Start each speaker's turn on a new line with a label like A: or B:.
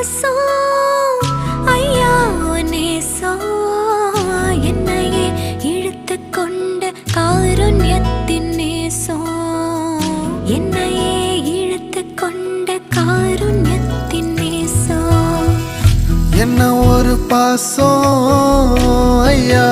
A: பாசம் ஐயா நேசம் என்னையே இழுத்து கொண்ட காருண்யத்தின் நேசம் என்னையே இழுத்து கொண்ட காருண்யத்தின் நேசம்
B: என்ன ஒரு பாசம் ஐயா